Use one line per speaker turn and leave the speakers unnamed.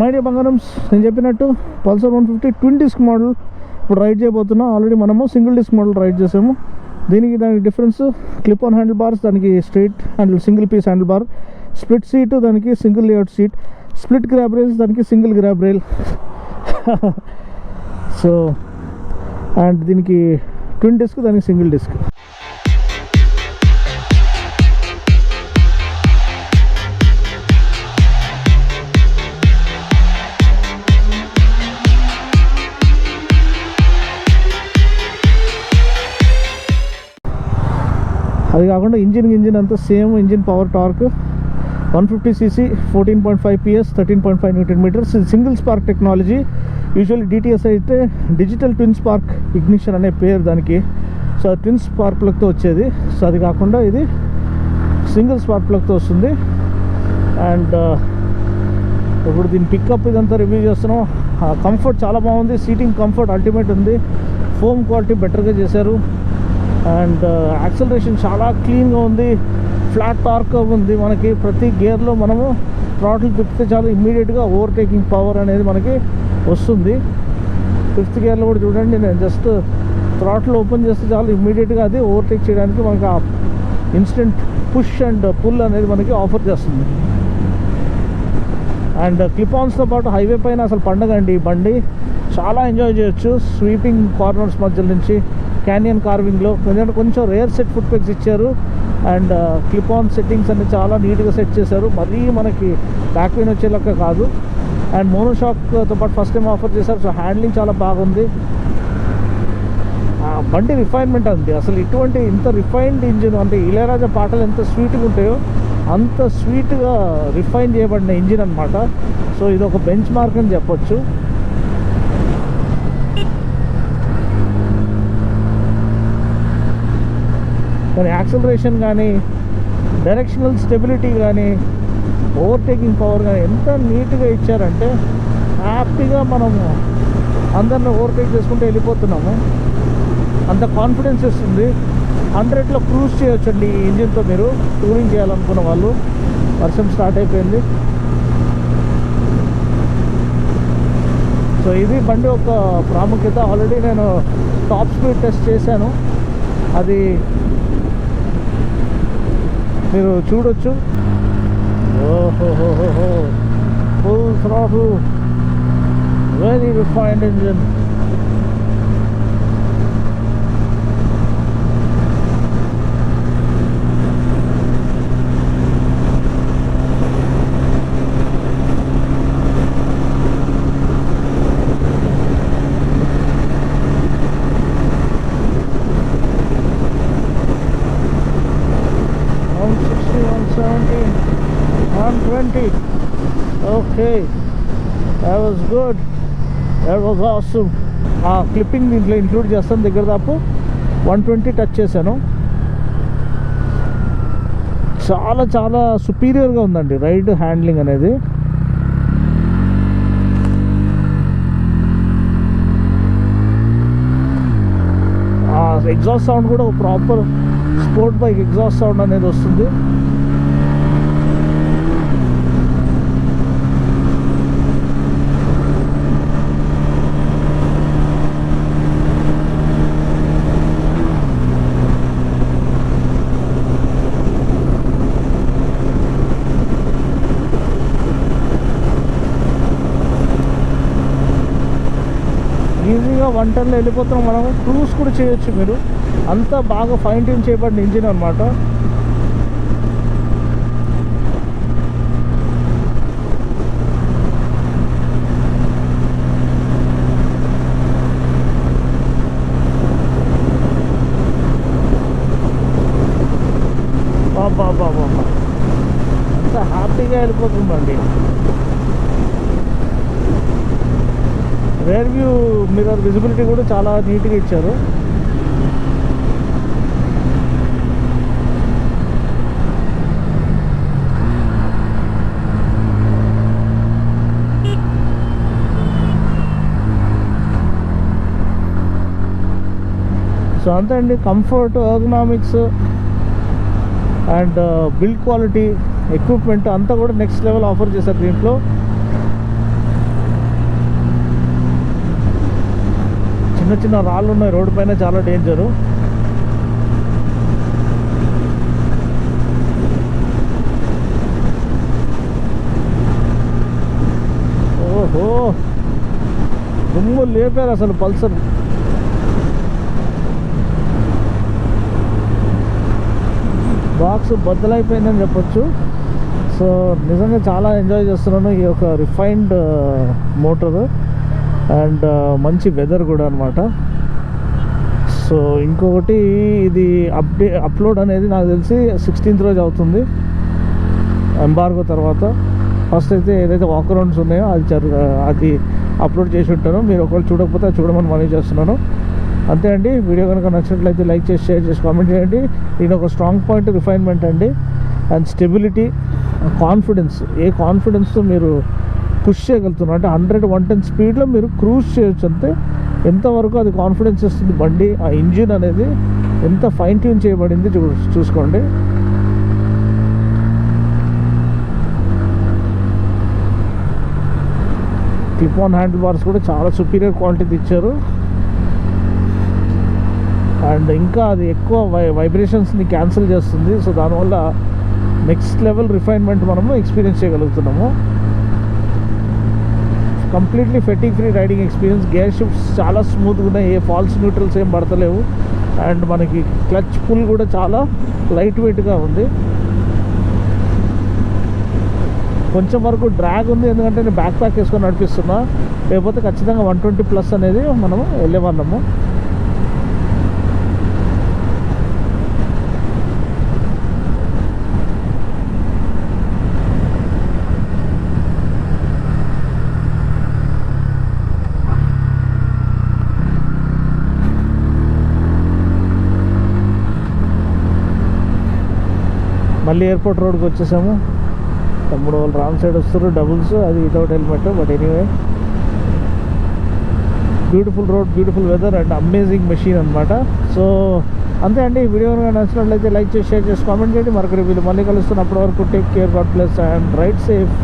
My dear బంగారమ్స్, నేను చెప్పినట్టు పల్సర్ 150 ట్విన్ డిస్క్ మోడల్ ఇప్పుడు రైడ్ చేయబోతున్నాం. ఆల్రెడీ మనము సింగిల్ డిస్క్ మోడల్ రైడ్ చేసాము. దానికి difference clip on handle bars, దానికి straight handle single piece handle bar, split seat దానికి single layout seat, split grab rails దానికి single grab rail. So and దీనికి twin disc, దానికి single disc. అది కాకుండా engine అంతా same engine power torque 150cc 14.5 PS 13.5 Nm. ఇది single spark technology. Usually DTS అయితే digital twin spark ignition అనే పేరు దానికి. సో ట్విన్ స్పార్క్ ప్లగ్తో వచ్చేది. సో అది కాకుండా ఇది సింగిల్ స్పార్క్ ప్లగ్తో వస్తుంది. అండ్ ఇప్పుడు దీని పికప్ ఇదంతా రివ్యూ చేస్తున్నాం. కంఫర్ట్ చాలా బాగుంది, సీటింగ్ కంఫర్ట్ అల్టిమేట్ ఉంది, ఫోమ్ క్వాలిటీ బెటర్గా చేశారు. అండ్ యాక్సలరేషన్ చాలా క్లీన్గా ఉంది, ఫ్లాట్ టార్క్ ఉంది. మనకి ప్రతి గేర్లో మనము థ్రాటిల్ తిప్పితే చాలా ఇమ్మీడియట్గా ఓవర్టేకింగ్ పవర్ అనేది మనకి వస్తుంది. 5th గేర్లో కూడా చూడండి, నేను జస్ట్ థ్రాటిల్ ఓపెన్ చేస్తే చాలా ఇమ్మీడియట్గా అది ఓవర్టేక్ చేయడానికి మనకి ఆ ఇన్స్టెంట్ పుష్ అండ్ పుల్ అనేది మనకి ఆఫర్ చేస్తుంది. అండ్ క్లిప్ ఆన్స్తో పాటు హైవే పైన అసలు పండగ అండి ఈ బండి. చాలా ఎంజాయ్ చేయొచ్చు స్వీపింగ్ కార్నర్స్ మధ్య నుంచి, క్యానియన్ కార్వింగ్లో. ఎందుకంటే కొంచెం రేర్ సెట్ ఫుట్ పెగ్స్ ఇచ్చారు. అండ్ క్లిప్ ఆన్ సెట్టింగ్స్ అన్ని చాలా నీట్గా సెట్ చేశారు. మరీ మనకి బ్యాక్ పెయిన్ వచ్చేలాగా కాదు. అండ్ మోనోషాక్తో పాటు ఫస్ట్ టైం ఆఫర్ చేశారు. సో హ్యాండ్లింగ్ చాలా బాగుంది. బండి రిఫైన్మెంట్ అండి. అసలు ఇంత రిఫైన్డ్ ఇంజిన్ అంటే ఇళయరాజా పాటలు ఎంత స్వీట్గా ఉంటాయో అంత స్వీట్గా రిఫైన్ చేయబడిన ఇంజిన్ అనమాట. సో ఇది ఒక బెంచ్ మార్క్ అని చెప్పొచ్చు. కానీ యాక్సలరేషన్ కానీ, డైరెక్షనల్ స్టెబిలిటీ కానీ, ఓవర్టేకింగ్ పవర్ కానీ ఎంత నీట్గా ఇచ్చారంటే హ్యాపీగా మనము అందరిని ఓవర్టేక్ చేసుకుంటూ వెళ్ళిపోతున్నాము. అంత కాన్ఫిడెన్స్ ఇస్తుంది. 100లో క్రూజ్ చేయొచ్చండి ఈ ఇంజిన్తో మీరు టూరింగ్ చేయాలనుకున్న వాళ్ళు. వర్షం స్టార్ట్ అయిపోయింది. సో ఇది బండి ఒక ప్రాముఖ్యత. ఆల్రెడీ నేను టాప్ స్పీడ్ టెస్ట్ చేశాను, అది మీరు చూడొచ్చు. ఓహోహోహో, full throttle, very refined engine. Okay, that was good, that was awesome. Clipping దీంట్లో ఇంక్లూడ్ చేస్తాను. దగ్గర దాపు 120 టచ్ చేశాను. చాలా చాలా సుపీరియర్గా ఉందండి రైడ్ హ్యాండ్లింగ్ అనేది. ఎగ్జాస్ట్ సౌండ్ కూడా ఒక proper sport bike exhaust sound అనేది వస్తుంది. ఈజీగా 110లో వెళ్ళిపోతున్నాం. మనము క్రూజ్ కూడా చేయొచ్చు మీరు. అంతా బాగా ఫైన్ ట్యూన్ చేయబడిన ఇంజిన్ అనమాట. బాబా అంత హ్యాపీగా వెళ్ళిపోతుందండి. రేర్ వ్యూ మిర్రర్ విజిబిలిటీ కూడా చాలా నీట్గా ఇచ్చారు. సో అంతే అండి, comfort, ergonomics and build quality, equipment అంతా కూడా నెక్స్ట్ లెవెల్ ఆఫర్ చేశారు దీంట్లో. చిన్న చిన్న రాళ్ళు ఉన్నాయి రోడ్డు పైన, చాలా డేంజరు. ఓహో, దుమ్ము లేపారు అసలు పల్సర్. బాక్స్ బద్దలైపోయిందని చెప్పొచ్చు. సో నిజంగా చాలా ఎంజాయ్ చేస్తున్నాను ఈ యొక్క రిఫైన్డ్ మోటార్, అండ్ మంచి వెదర్ కూడా అనమాట. సో ఇంకొకటి, ఇది అప్లోడ్ అనేది నాకు తెలిసి 16th రోజు అవుతుంది ఎంబార్గో తర్వాత. ఫస్ట్ అయితే ఏదైతే వాక్ అరౌండ్స్ ఉన్నాయో అది అప్లోడ్ చేసి ఉంటాను. మీరు ఒకవేళ చూడకపోతే అది చూడమని మనవి చేస్తున్నాను. అంతే అండి. వీడియో కనుక నచ్చినట్లయితే లైక్ చేసి, షేర్ చేసి, కామెంట్ చేయండి. దీని ఒక స్ట్రాంగ్ పాయింట్ రిఫైన్మెంట్ అండి, అండ్ స్టెబిలిటీ, కాన్ఫిడెన్స్. ఏ కాన్ఫిడెన్స్తో మీరు పుష్ చేయగలుగుతున్నారు అంటే 100-110 స్పీడ్లో మీరు క్రూజ్ చేయొచ్చు. అంతే ఎంతవరకు అది కాన్ఫిడెన్స్ ఇస్తుంది బండి. ఆ ఇంజిన్ అనేది ఎంత ఫైన్ ట్యూన్ చేయబడింది చూసుకోండి. క్లిప్ ఆన్ హ్యాండిల్ బార్స్ కూడా చాలా సుపీరియర్ క్వాలిటీ ఇచ్చారు, అండ్ ఇంకా అది ఎక్కువ వైబ్రేషన్స్ని క్యాన్సిల్ చేస్తుంది. సో దానివల్ల నెక్స్ట్ లెవెల్ రిఫైన్మెంట్ మనము ఎక్స్పీరియన్స్ చేయగలుగుతున్నాము. Completely fatigue free riding experience. Gear shifts చాలా స్మూత్గా ఉన్నాయి, ఏ ఫాల్స్ న్యూట్రల్స్ ఏం పడతలేవు, అండ్ మనకి క్లచ్ పుల్ కూడా చాలా లైట్ వెయిట్గా ఉంది. కొంచెం వరకు డ్రాగ్ ఉంది, ఎందుకంటే నేను బ్యాక్ ప్యాక్ వేసుకొని నడిపిస్తున్నా, లేకపోతే ఖచ్చితంగా 120+ అనేది మనము వెళ్ళేవాళ్ళము. మళ్ళీ ఎయిర్పోర్ట్ రోడ్కి వచ్చేసాము. తమ్ముడు వాళ్ళు రాంగ్ సైడ్ వస్తారు, డబుల్స్, అది without helmet. But anyway, beautiful road, beautiful weather, and amazing machine అనమాట. సో అంతే అండి. వీడియో నచ్చినట్లయితే లైక్ చేసి, షేర్ చేసి, కామెంట్ చేయండి. మరొక రివ్యూలు మళ్ళీ కలుస్తున్నప్పటి వరకు take care, god bless, and ride safe.